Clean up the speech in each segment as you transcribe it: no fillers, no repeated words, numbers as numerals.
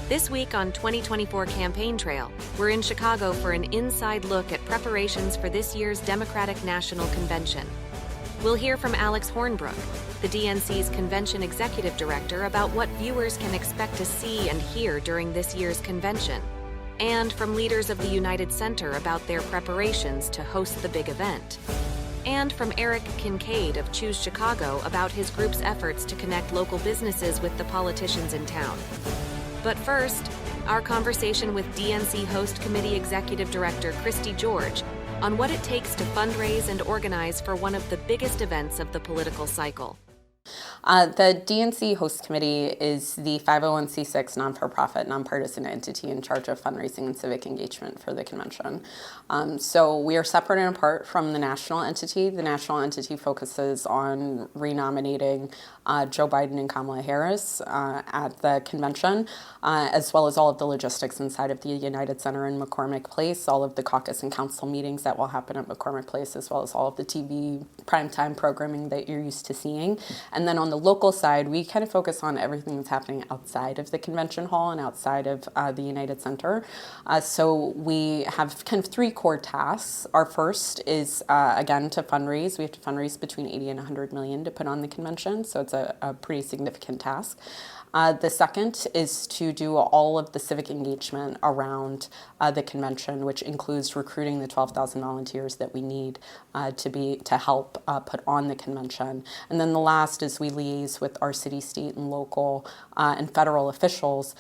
This week on 2024 Campaign Trail, we're in Chicago for an inside look at preparations for this year's Democratic National Convention. We'll hear from Alex Hornbrook, the DNC's Convention Executive Director, about what viewers can expect to see and hear during this year's convention, and from leaders of the United Center about their preparations to host the big event, and from Eric Kincaid of Choose Chicago about his group's efforts to connect local businesses with the politicians in town. But first, our conversation with DNC Host Committee Executive Director Christy George on what it takes to fundraise and organize for one of the biggest events of the political cycle. The DNC Host Committee is the 501c6 non-for-profit, nonpartisan entity in charge of fundraising and civic engagement for the convention. So we are separate and apart from the national entity. The national entity focuses on renominating Joe Biden and Kamala Harris at the convention, as well as all of the logistics inside of the United Center in McCormick Place, all of the caucus and council meetings that will happen at McCormick Place, as well as all of the TV primetime programming that you're used to seeing. And then on the local side, we kind of focus on everything that's happening outside of the convention hall and outside of the United Center. So we have kind of three core tasks. Our first is, again, to fundraise. We have to fundraise between 80 and 100 million to put on the convention, so it's a pretty significant task. The second is to do all of the civic engagement around the convention, which includes recruiting the 12,000 volunteers that we need to help put on the convention. And then the last is we liaise with our city, state, and local and federal officials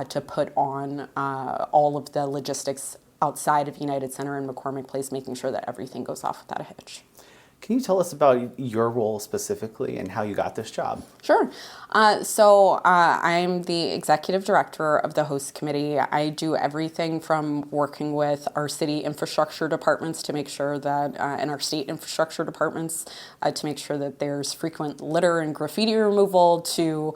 to put on all of the logistics outside of United Center and McCormick Place, making sure that everything goes off without a hitch. Can you tell us about your role specifically and how you got this job? Sure. So I'm the executive director of the host committee. I do everything from working with our city infrastructure departments to make sure that, and our state infrastructure departments to make sure that there's frequent litter and graffiti removal, to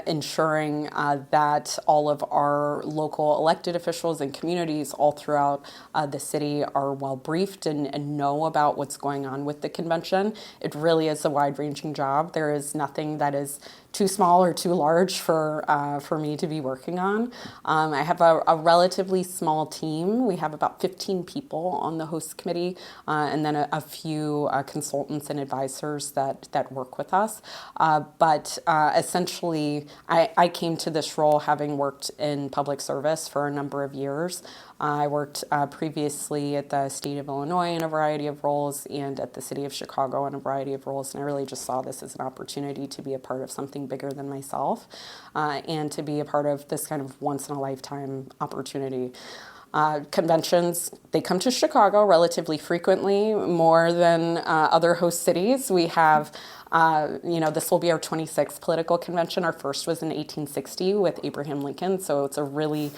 ensuring that all of our local elected officials and communities all throughout the city are well briefed and know about what's going on with the convention. It really is a wide-ranging job. There is nothing that is too small or too large for me to be working on. I have a relatively small team. We have about 15 people on the host committee, and then a few consultants and advisors that work with us. But essentially, I came to this role having worked in public service for a number of years. I worked previously at the state of Illinois in a variety of roles and at the city of Chicago in a variety of roles, and I really just saw this as an opportunity to be a part of something bigger than myself and to be a part of this kind of once-in-a-lifetime opportunity. Conventions, they come to Chicago relatively frequently, more than other host cities. We have this will be our 26th political convention. Our first was in 1860 with Abraham Lincoln, so it's a really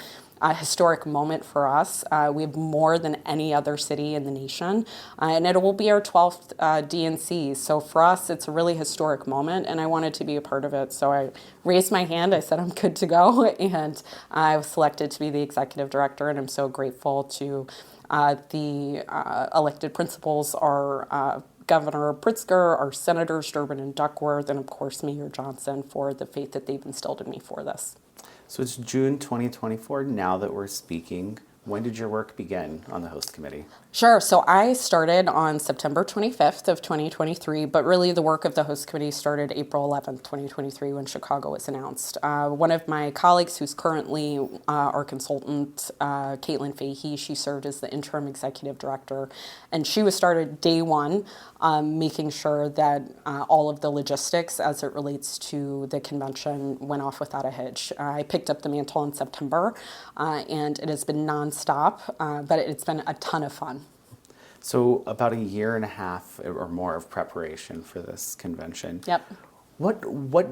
historic moment for us. We have more than any other city in the nation, and it will be our 12th DNC. So for us, it's a really historic moment, and I wanted to be a part of it. So I raised my hand. I said I'm good to go, and I was selected to be the executive director, and I'm so grateful to the elected principals, our Governor Pritzker, our Senators Durbin and Duckworth, and of course Mayor Johnson for the faith that they've instilled in me for this. So it's June 2024 now that we're speaking. When did your work begin on the host committee? Sure. So I started on September 25th of 2023, but really the work of the host committee started April 11th, 2023, when Chicago was announced. One of my colleagues who's currently our consultant, Caitlin Fahey, she served as the interim executive director, and she was started day one, making sure that all of the logistics as it relates to the convention went off without a hitch. I picked up the mantle in September, and it has been nonstop, but it's been a ton of fun. So about a year and a half or more of preparation for this convention. Yep. What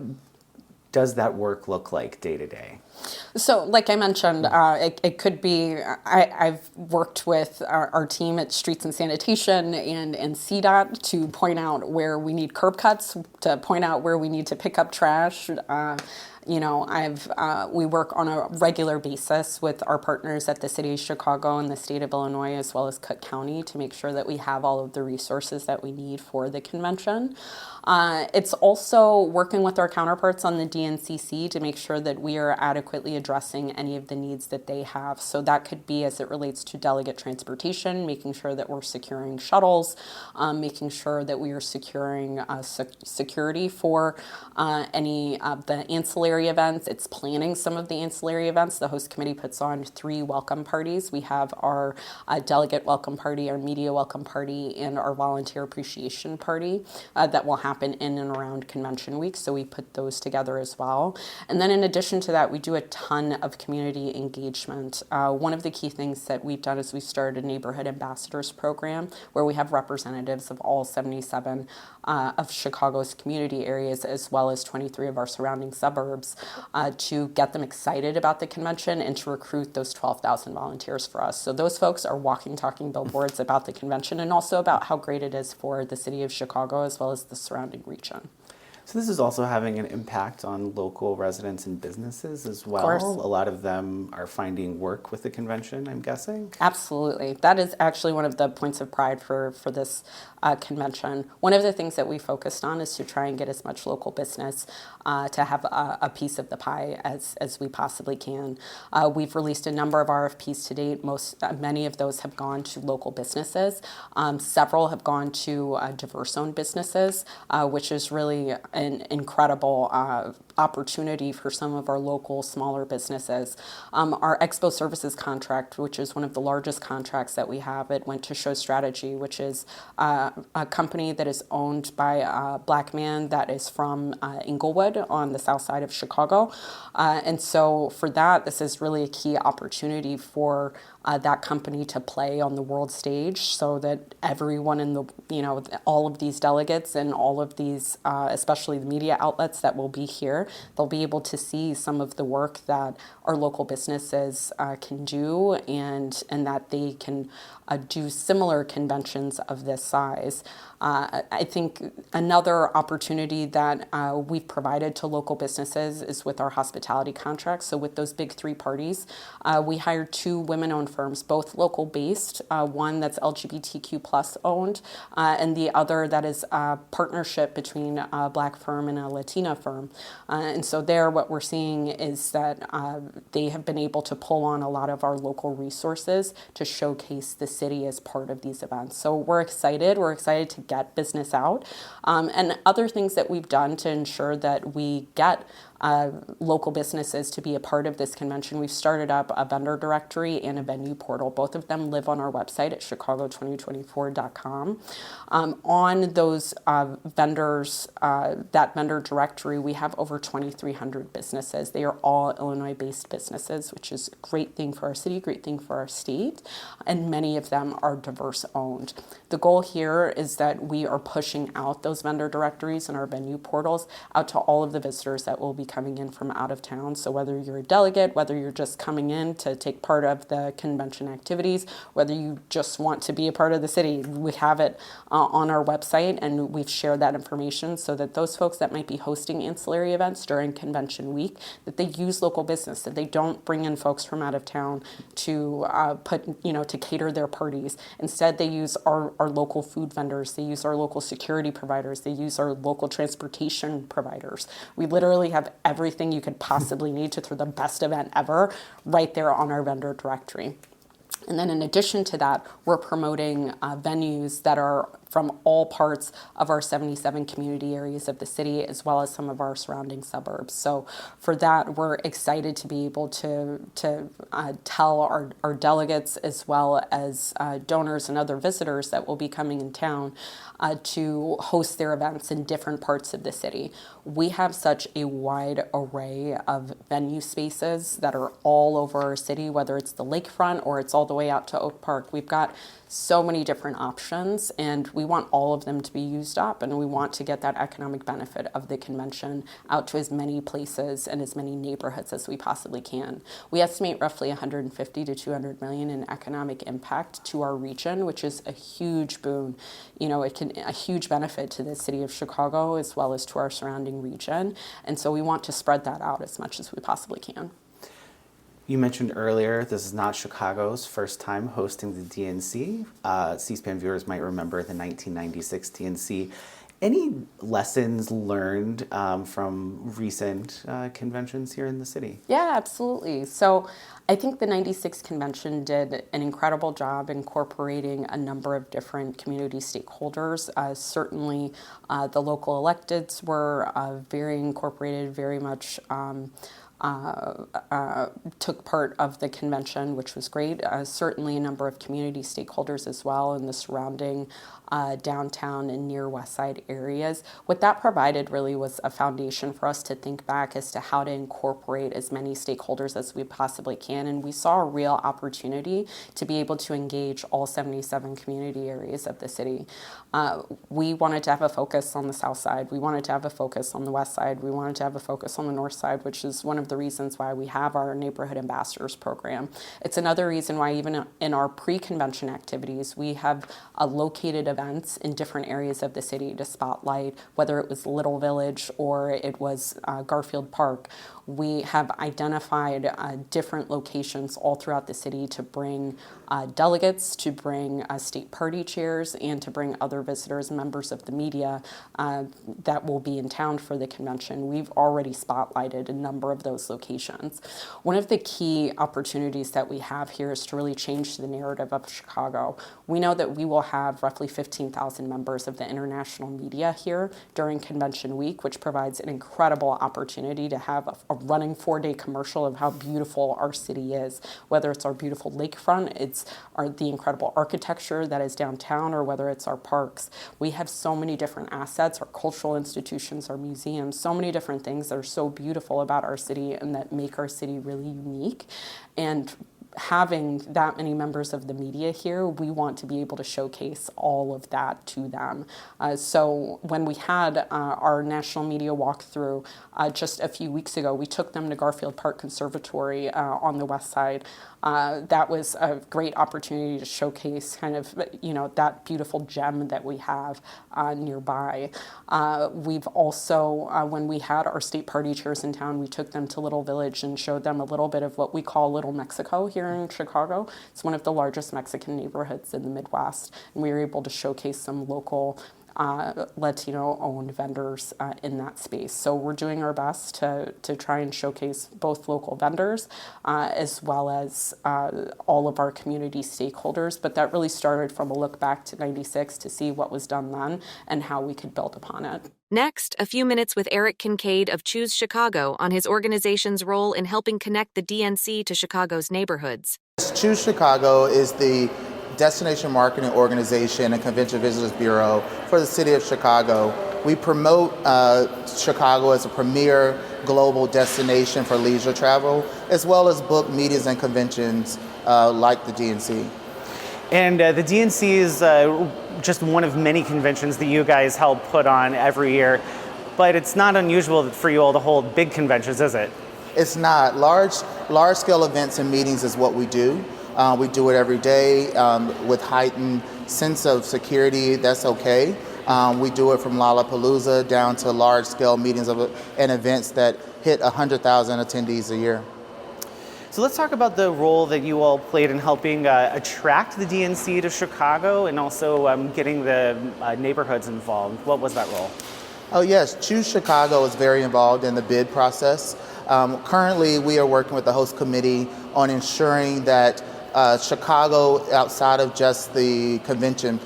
does that work look like day to day? So like I mentioned, it could be, I've worked with our team at Streets and Sanitation and CDOT to point out where we need curb cuts, to point out where we need to pick up trash. we work on a regular basis with our partners at the City of Chicago and the State of Illinois, as well as Cook County, to make sure that we have all of the resources that we need for the convention. It's also working with our counterparts on the DNCC to make sure that we are adequately addressing any of the needs that they have. So that could be as it relates to delegate transportation, making sure that we're securing shuttles, making sure that we are securing security for any of the ancillary events. It's planning some of the ancillary events. The host committee puts on 3 welcome parties. We have our delegate welcome party, our media welcome party, and our volunteer appreciation party that will happen in and around convention week. So we put those together as well. And then in addition to that, we do a ton of community engagement. One of the key things that we've done is we've started a neighborhood ambassadors program where we have representatives of all 77 of Chicago's community areas, as well as 23 of our surrounding suburbs, to get them excited about the convention and to recruit those 12,000 volunteers for us. So those folks are walking, talking billboards about the convention and also about how great it is for the city of Chicago as well as the surrounding region. So this is also having an impact on local residents and businesses as well. Of course. A lot of them are finding work with the convention, I'm guessing. Absolutely. That is actually one of the points of pride for this convention. One of the things that we focused on is to try and get as much local business to have a piece of the pie as we possibly can. We've released a number of RFPs to date. Many of those have gone to local businesses. Several have gone to diverse-owned businesses, which is really an incredible opportunity for some of our local smaller businesses. Our Expo Services contract, which is one of the largest contracts that we have, it went to Show Strategy, which is a company that is owned by a Black man that is from Inglewood on the south side of Chicago. And so for that, this is really a key opportunity for that company to play on the world stage so that everyone in the, all of these delegates and all of these, especially the media outlets that will be here, they'll be able to see some of the work that our local businesses can do and that they can do similar conventions of this size. I think another opportunity that we've provided to local businesses is with our hospitality contracts. So with those big 3 parties, we hired 2 women-owned firms, both local-based, one that's LGBTQ plus owned, and the other that is a partnership between a Black firm and a Latina firm. And so there, what we're seeing is that they have been able to pull on a lot of our local resources to showcase the city as part of these events. So we're excited. We're excited to get business out. And other things that we've done to ensure that we get local businesses to be a part of this convention. We've started up a vendor directory and a venue portal. Both of them live on our website at chicago2024.com. On those vendors, that vendor directory, we have over 2,300 businesses. They are all Illinois-based businesses, which is a great thing for our city, great thing for our state, and many of them are diverse-owned. The goal here is that we are pushing out those vendor directories and our venue portals out to all of the visitors that will be coming in from out of town. So whether you're a delegate, whether you're just coming in to take part of the convention activities, whether you just want to be a part of the city, we have it on our website and we've shared that information so that those folks that might be hosting ancillary events during convention week, that they use local business, that they don't bring in folks from out of town to to cater their parties. Instead, they use our local food vendors, they use our local security providers, they use our local transportation providers. We literally have everything you could possibly need to throw the best event ever right there on our vendor directory. And then in addition to that, we're promoting venues that are from all parts of our 77 community areas of the city, as well as some of our surrounding suburbs. So for that, we're excited to be able to tell our delegates, as well as donors and other visitors that will be coming in town, to host their events in different parts of the city. We have such a wide array of venue spaces that are all over our city, whether it's the lakefront or it's all the way out to Oak Park. We've got so many different options, and we want all of them to be used up, and we want to get that economic benefit of the convention out to as many places and as many neighborhoods as we possibly can. We estimate roughly 150 to 200 million in economic impact to our region, which is a huge boon. A huge benefit to the city of Chicago as well as to our surrounding region. And so we want to spread that out as much as we possibly can. You mentioned earlier this is not Chicago's first time hosting the DNC. C-SPAN viewers might remember the 1996 DNC. Any lessons learned from recent conventions here in the city? Yeah, absolutely. So I think the 96 convention did an incredible job incorporating a number of different community stakeholders. Certainly the local electeds were very incorporated, very much took part of the convention, which was great. Certainly a number of community stakeholders as well in the surrounding downtown and near West Side areas. What that provided really was a foundation for us to think back as to how to incorporate as many stakeholders as we possibly can. And we saw a real opportunity to be able to engage all 77 community areas of the city. We wanted to have a focus on the South Side. We wanted to have a focus on the West Side. We wanted to have a focus on the North Side, which is one of the reasons why we have our Neighborhood Ambassadors program. It's another reason why even in our pre-convention activities, we have located events in different areas of the city to spotlight, whether it was Little Village or it was Garfield Park. We have identified different locations all throughout the city to bring delegates, to bring state party chairs, and to bring other visitors, members of the media that will be in town for the convention. We've already spotlighted a number of those locations. One of the key opportunities that we have here is to really change the narrative of Chicago. We know that we will have roughly 15,000 members of the international media here during convention week, which provides an incredible opportunity to have a running 4-day commercial of how beautiful our city is, whether it's our beautiful lakefront, it's the incredible architecture that is downtown, or whether it's our parks. We have so many different assets, our cultural institutions, our museums, so many different things that are so beautiful about our city and that make our city really unique. And having that many members of the media here, we want to be able to showcase all of that to them. So when we had our national media walkthrough just a few weeks ago, we took them to Garfield Park Conservatory on the west side. That was a great opportunity to showcase kind of, that beautiful gem that we have nearby. We've also, when we had our state party chairs in town, we took them to Little Village and showed them a little bit of what we call Little Mexico here in Chicago. It's one of the largest Mexican neighborhoods in the Midwest, and we were able to showcase some local Latino-owned vendors in that space. So we're doing our best to try and showcase both local vendors as well as all of our community stakeholders. But that really started from a look back to '96 to see what was done then and how we could build upon it. Next, a few minutes with Eric Kincaid of Choose Chicago on his organization's role in helping connect the DNC to Chicago's neighborhoods. Choose Chicago is the destination marketing organization and convention visitors bureau for the city of Chicago. We promote Chicago as a premier global destination for leisure travel, as well as book meetings and conventions like the DNC. And the DNC is just one of many conventions that you guys help put on every year, but it's not unusual for you all to hold big conventions, is it? It's not. Large-scale events and meetings is what we do. We do it every day with heightened sense of security. That's okay. We do it from Lollapalooza down to large-scale meetings and events that hit 100,000 attendees a year. So let's talk about the role that you all played in helping attract the DNC to Chicago and also getting the neighborhoods involved. What was that role? Oh yes, Choose Chicago is very involved in the bid process. Currently, we are working with the host committee on ensuring that Chicago, outside of just the convention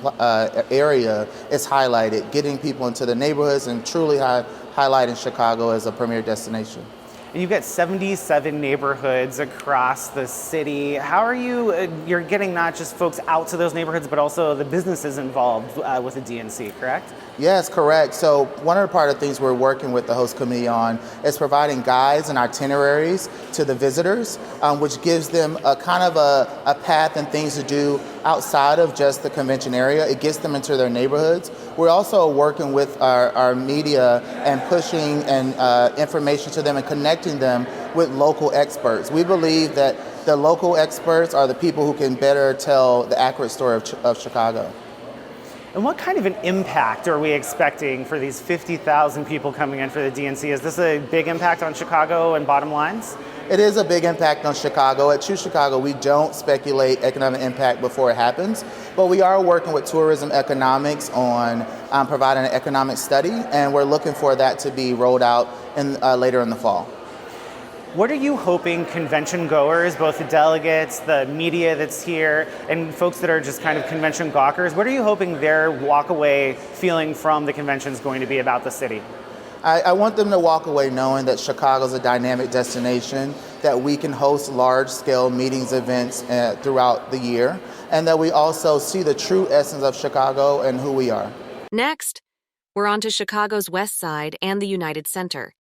area, is highlighted, getting people into the neighborhoods and truly highlighting Chicago as a premier destination. And you've got 77 neighborhoods across the city. How are you're getting not just folks out to those neighborhoods, but also the businesses involved with the DNC, correct? Yes, correct. So one of the part of things we're working with the host committee on is providing guides and itineraries to the visitors, which gives them a kind of a path and things to do outside of just the convention area. It gets them into their neighborhoods. We're also working with our media and pushing and information to them and connecting them with local experts. We believe that the local experts are the people who can better tell the accurate story of Chicago. And what kind of an impact are we expecting for these 50,000 people coming in for the DNC? Is this a big impact on Chicago and bottom lines? It is a big impact on Chicago. At Choose Chicago, we don't speculate economic impact before it happens, but we are working with tourism economics on providing an economic study, and we're looking for that to be rolled out later in the fall. What are you hoping convention goers, both the delegates, the media that's here, and folks that are just kind of convention gawkers, what are you hoping their walk-away feeling from the convention is going to be about the city? I want them to walk away knowing that Chicago's a dynamic destination, that we can host large-scale meetings, events throughout the year, and that we also see the true essence of Chicago and who we are. Next, we're on to Chicago's West Side and the United Center.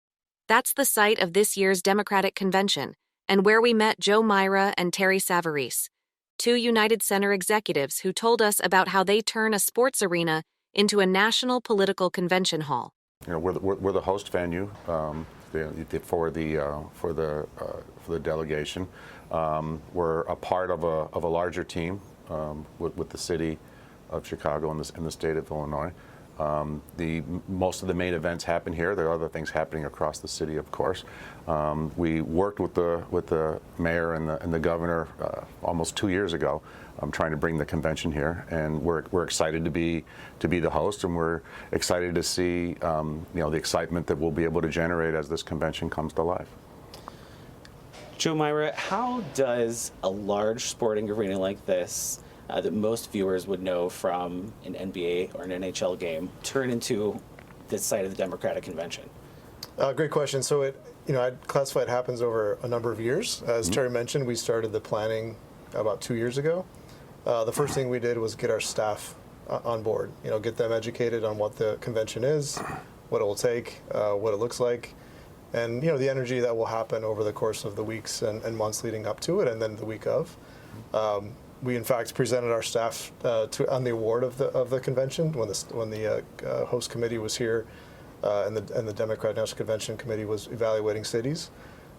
That's the site of this year's Democratic Convention, and where we met Joe Myra and Terry Savarese, two United Center executives who told us about how they turn a sports arena into a national political convention hall. You know, we're the host venue for the delegation. We're a part of a larger team with the city of Chicago and the state of Illinois. Most of the main events happen here. There are other things happening across the city, of course. We worked with the mayor and the governor almost 2 years ago, trying to bring the convention here, and we're excited to be the host, and we're excited to see the excitement that we'll be able to generate as this convention comes to life. Joe Myra, how does a large sporting arena like this that most viewers would know from an NBA or an NHL game turn into the site of the Democratic Convention? Great question. So I'd classify it happens over a number of years. As Terry mentioned, we started the planning about 2 years ago. The first thing we did was get our staff on board, get them educated on what the convention is, what it will take, what it looks like, and the energy that will happen over the course of the weeks and months leading up to it, and then the week of. We in fact presented our staff on the award of the convention when the host committee was here, and the Democratic National Convention Committee was evaluating cities.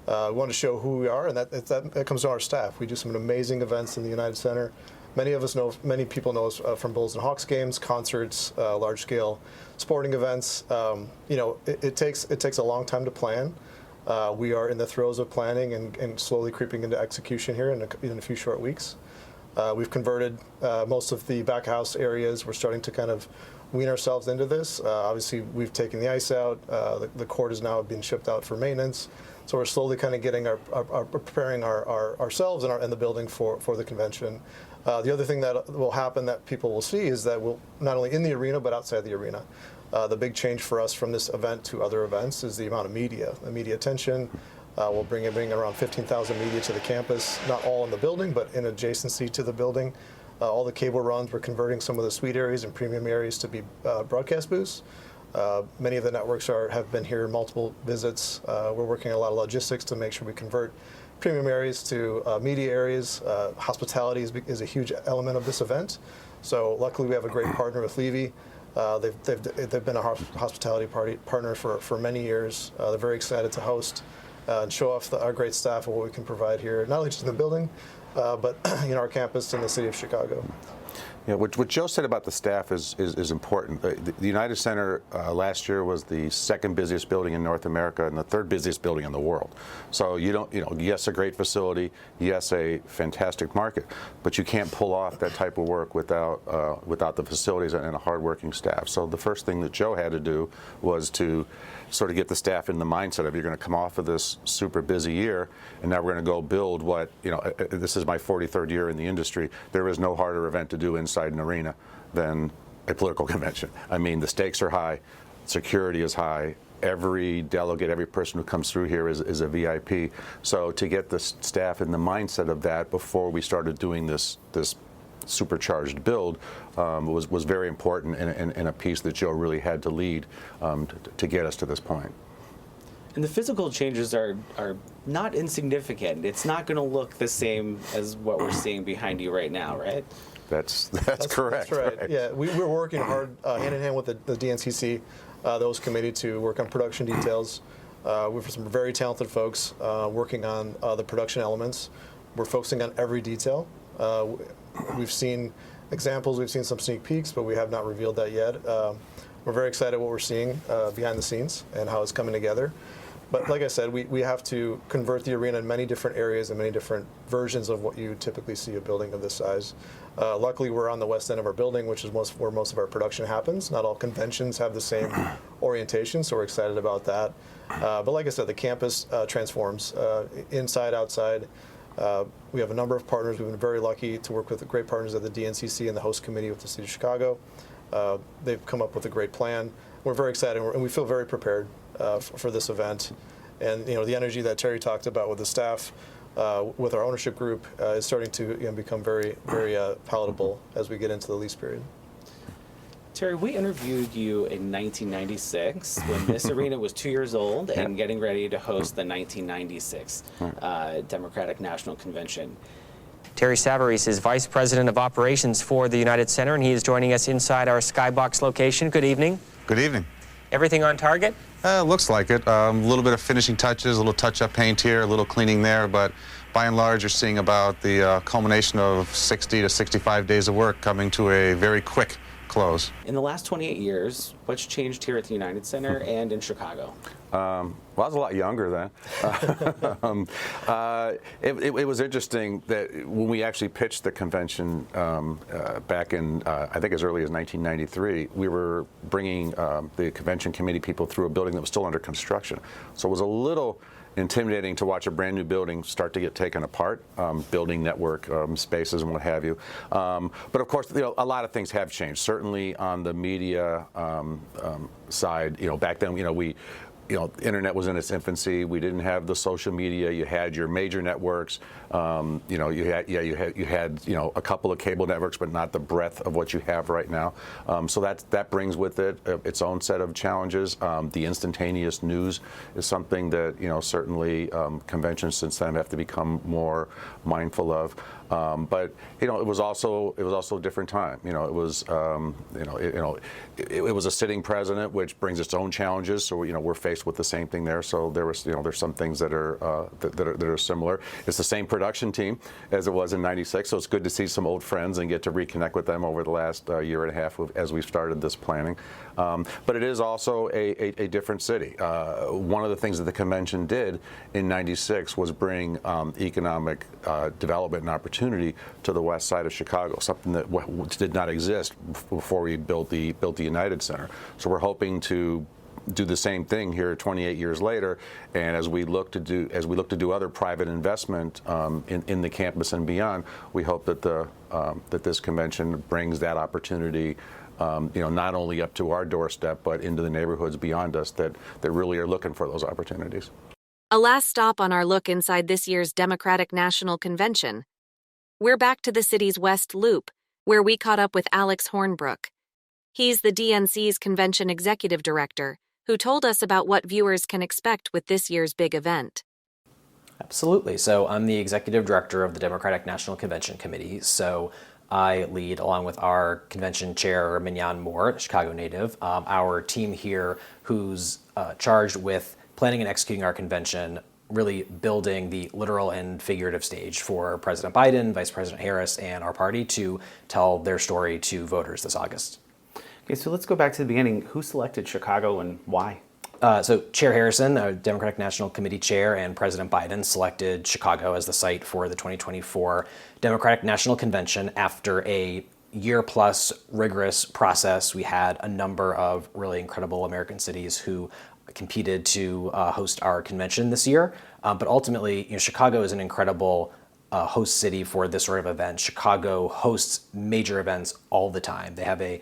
We wanted to show who we are, and that comes to our staff. We do some amazing events in the United Center. Many people know us from Bulls and Hawks games, concerts, large-scale sporting events. It takes a long time to plan. We are in the throes of planning and slowly creeping into execution here in a few short weeks. We've converted most of the back house areas. We're starting to kind of wean ourselves into this. Obviously, we've taken the ice out. The court is now being shipped out for maintenance. So we're slowly kind of getting preparing ourselves and the building for the convention. The other thing that will happen that people will see is that we'll not only in the arena but outside the arena. The big change for us from this event to other events is the amount of the media attention. We'll bring around 15,000 media to the campus, not all in the building, but in adjacency to the building. All the cable runs, we're converting some of the suite areas and premium areas to be broadcast booths. Many of the networks have been here multiple visits. We're working on a lot of logistics to make sure we convert premium areas to media areas. Hospitality is a huge element of this event. So luckily we have a great partner with Levy. They've been a hospitality partner for many years. They're very excited to host and show off our great staff and what we can provide here, not only just in the building, but our campus in the city of Chicago. Yeah, what Joe said about the staff is important. The United Center last year was the second busiest building in North America and the third busiest building in the world. So yes, a great facility, yes, a fantastic market, but you can't pull off that type of work without the facilities and a hardworking staff. So the first thing that Joe had to do was to sort of get the staff in the mindset of you're going to come off of this super busy year, and now we're going to go build what, this is my 43rd year in the industry. There is no harder event to do inside an arena than a political convention. I mean, the stakes are high, security is high, every delegate, every person who comes through here is a VIP. So to get the staff in the mindset of that before we started doing this supercharged build was very important and a piece that Joe really had to lead to get us to this point. And the physical changes are not insignificant. It's not going to look the same as what we're seeing behind you right now, right? That's correct. That's right. Yeah, we're working hard hand in hand with the DNCC, the host committee, to work on production details. We have some very talented folks working on the production elements. We're focusing on every detail. We've seen examples, we've seen some sneak peeks, but we have not revealed that yet. We're very excited what we're seeing behind the scenes and how it's coming together. But like I said, we have to convert the arena in many different areas and many different versions of what you typically see a building of this size. Luckily, we're on the west end of our building, which is where most of our production happens. Not all conventions have the same orientation, so we're excited about that. But like I said, the campus transforms inside, outside. We have a number of partners. We've been very lucky to work with great partners at the DNCC and the host committee with the City of Chicago. They've come up with a great plan. We're very excited, and we feel very prepared for this event. And the energy that Terry talked about with the staff, with our ownership group, is starting to become very, very palatable as we get into the lease period. Terry, we interviewed you in 1996 when this arena was 2 years old and getting ready to host the 1996 Democratic National Convention. Terry Savarese is Vice President of Operations for the United Center, and he is joining us inside our Skybox location. Good evening. Good evening. Everything on target? Looks like it. A little bit of finishing touches, a little touch-up paint here, a little cleaning there, but by and large, you're seeing about the culmination of 60 to 65 days of work coming to a very quick close. In the last 28 years, what's changed here at the United Center and in Chicago? Well, I was a lot younger then. It was interesting that when we actually pitched the convention back in, I think as early as 1993, we were bringing the convention committee people through a building that was still under construction. So it was a little intimidating to watch a brand new building start to get taken apart, building network spaces and what have you. But of course, a lot of things have changed. Certainly on the media side, back then, internet was in its infancy. We didn't have the social media. You had your major networks. You had a couple of cable networks, but not the breadth of what you have right now. So that brings with it its own set of challenges. The instantaneous news is something that certainly conventions since then have to become more mindful of. But it was also a different time. It was a sitting president, which brings its own challenges. So we're faced with the same thing there. So there's some things that are similar. It's the same production team as it was in '96. So it's good to see some old friends and get to reconnect with them over the last year and a half as we've started this planning. But it is also a different city. One of the things that the convention did in '96 was bring economic development and opportunity to the west side of Chicago, something that did not exist before we built the United Center. So we're hoping to do the same thing here 28 years later, and as we look to do other private investment in the campus and beyond, we hope that that this convention brings that opportunity not only up to our doorstep, but into the neighborhoods beyond us that really are looking for those opportunities. A last stop on our look inside this year's Democratic National Convention. We're back to the city's West Loop, where we caught up with Alex Hornbrook. He's the DNC's Convention Executive Director, who told us about what viewers can expect with this year's big event. Absolutely. So I'm the Executive Director of the Democratic National Convention Committee. So I lead, along with our convention chair, Mignon Moore, Chicago native, our team here who's charged with planning and executing our convention, really building the literal and figurative stage for President Biden, Vice President Harris, and our party to tell their story to voters this August. Okay, so let's go back to the beginning. Who selected Chicago and why? So Chair Harrison, Democratic National Committee Chair, and President Biden selected Chicago as the site for the 2024 Democratic National Convention. After a year-plus rigorous process, we had a number of really incredible American cities who competed to host our convention this year. But ultimately, Chicago is an incredible host city for this sort of event. Chicago hosts major events all the time. They have an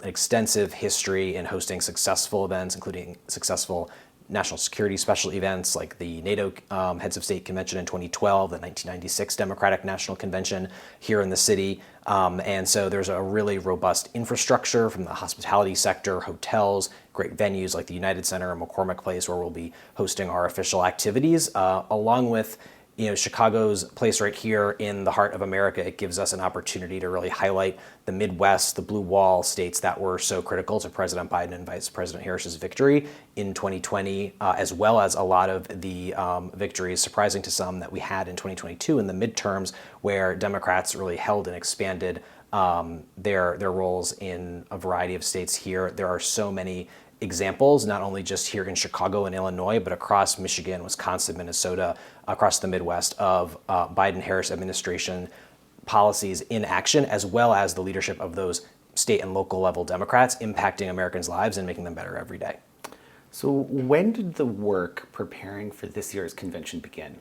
extensive history in hosting successful events, including successful national security special events like the NATO Heads of State Convention in 2012, the 1996 Democratic National Convention here in the city. And so there's a really robust infrastructure from the hospitality sector, hotels, great venues like the United Center and McCormick Place where we'll be hosting our official activities, along with Chicago's place right here in the heart of America. It gives us an opportunity to really highlight the Midwest, the Blue Wall states that were so critical to President Biden and Vice President Harris's victory in 2020, as well as a lot of the victories, surprising to some, that we had in 2022 in the midterms, where Democrats really held and expanded their roles in a variety of states here. There are so many examples, not only just here in Chicago and Illinois, but across Michigan, Wisconsin, Minnesota, across the Midwest, of Biden-Harris administration policies in action, as well as the leadership of those state and local level Democrats impacting Americans' lives and making them better every day. So when did the work preparing for this year's convention begin?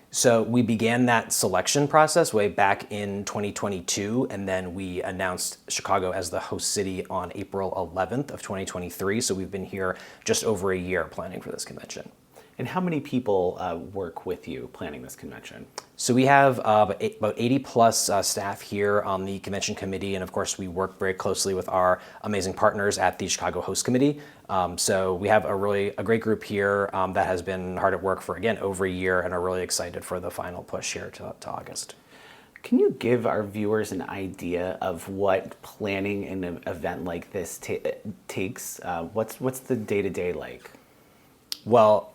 So we began that selection process way back in 2022, and then we announced Chicago as the host city on April 11th of 2023. So we've been here just over a year planning for this convention. And how many people work with you planning this convention? So we have about 80 plus staff here on the convention committee, and of course we work very closely with our amazing partners at the Chicago Host Committee. So we have a great group here that has been hard at work for, again, over a year, and are really excited for the final push here to August. Can you give our viewers an idea of what planning an event like this takes? What's the day-to-day like? Well,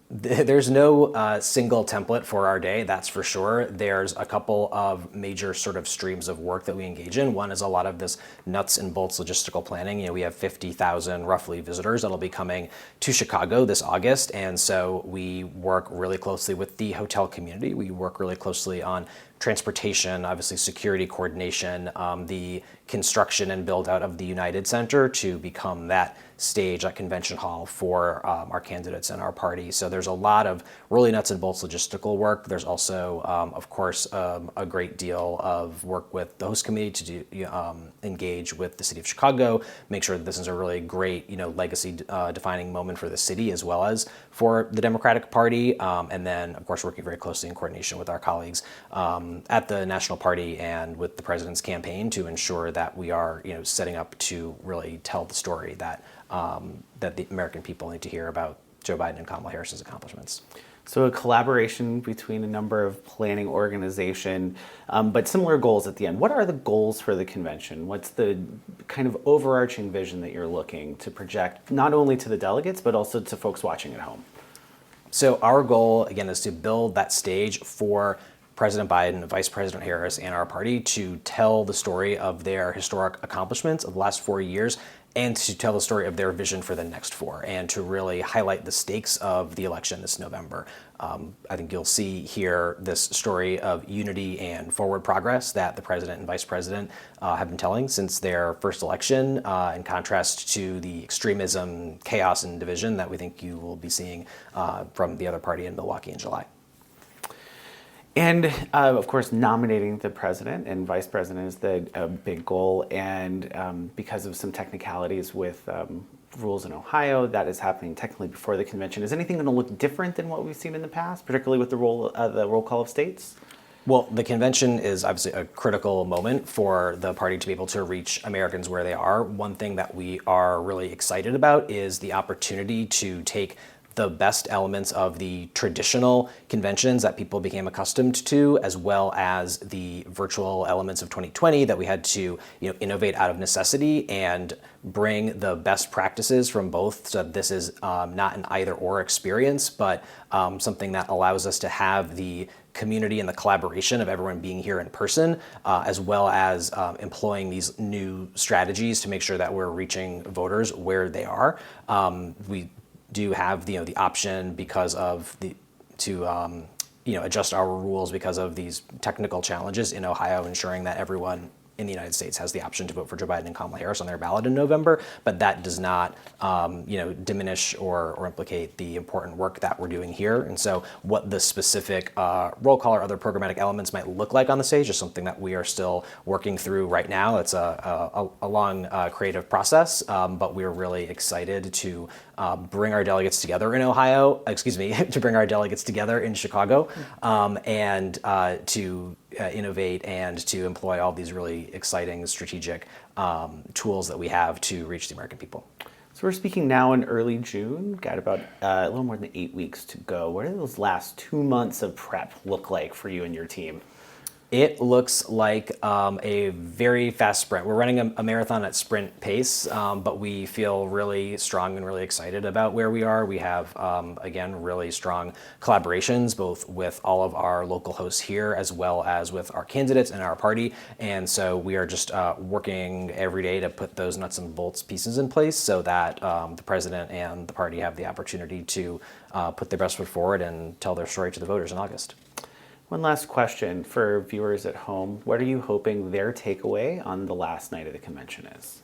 there's no single template for our day, that's for sure. There's a couple of major sort of streams of work that we engage in. One is a lot of this nuts and bolts logistical planning. We have 50,000 roughly visitors that'll be coming to Chicago this August, and so we work really closely with the hotel community. We work really closely on transportation, obviously security coordination, the construction and build out of the United Center to become that stage, that convention hall for our candidates and our party. So there's a lot of really nuts and bolts logistical work. There's also, of course, a great deal of work with the host committee to engage with the city of Chicago, make sure that this is a really great, legacy defining moment for the city as well as for the Democratic Party. And then, of course, working very closely in coordination with our colleagues at the National Party and with the president's campaign to ensure that we are, setting up to really tell the story that that the American people need to hear about Joe Biden and Kamala Harris's accomplishments. So a collaboration between a number of planning organizations, but similar goals at the end. What are the goals for the convention? What's the kind of overarching vision that you're looking to project, not only to the delegates, but also to folks watching at home? So our goal, again, is to build that stage for President Biden, Vice President Harris, and our party to tell the story of their historic accomplishments of the last 4 years, and to tell the story of their vision for the next 4, and to really highlight the stakes of the election this November. I think you'll see here this story of unity and forward progress that the president and vice president have been telling since their first election, in contrast to the extremism, chaos, and division that we think you will be seeing from the other party in Milwaukee in July. And of course, nominating the president and vice president is the big goal. And because of some technicalities with rules in Ohio, that is happening technically before the convention. Is anything going to look different than what we've seen in the past, particularly with the roll call of states? Well, the convention is obviously a critical moment for the party to be able to reach Americans where they are. One thing that we are really excited about is the opportunity to take the best elements of the traditional conventions that people became accustomed to, as well as the virtual elements of 2020 that we had to innovate out of necessity and bring the best practices from both. So this is not an either or experience, but something that allows us to have the community and the collaboration of everyone being here in person, as well as employing these new strategies to make sure that we're reaching voters where they are. We do have the option because of to adjust our rules because of these technical challenges in Ohio, ensuring that everyone in the United States has the option to vote for Joe Biden and Kamala Harris on their ballot in November, but that does not diminish or implicate the important work that we're doing here. And so what the specific roll call or other programmatic elements might look like on the stage is something that we are still working through right now. It's a long creative process, but we're really excited to bring our delegates together in Ohio, to bring our delegates together in Chicago, and to innovate and to employ all these really exciting strategic tools that we have to reach the American people. So we're speaking now in early June, got about a little more than 8 weeks to go. What do those last 2 months of prep look like for you and your team? It looks like a very fast sprint. We're running a marathon at sprint pace, but we feel really strong and really excited about where we are. We have, again, really strong collaborations, both with all of our local hosts here, as well as with our candidates and our party. And so we are just working every day to put those nuts and bolts pieces in place so that the president and the party have the opportunity to put their best foot forward and tell their story to the voters in August. One last question for viewers at home. What are you hoping their takeaway on the last night of the convention is?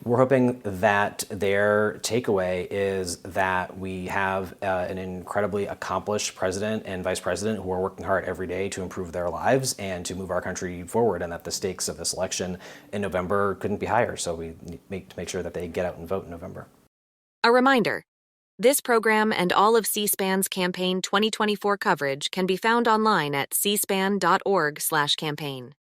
We're hoping that their takeaway is that we have an incredibly accomplished president and vice president who are working hard every day to improve their lives and to move our country forward, and that the stakes of this election in November couldn't be higher. So we need to make sure that they get out and vote in November. A reminder, this program and all of C-SPAN's campaign 2024 coverage can be found online at cspan.org/campaign.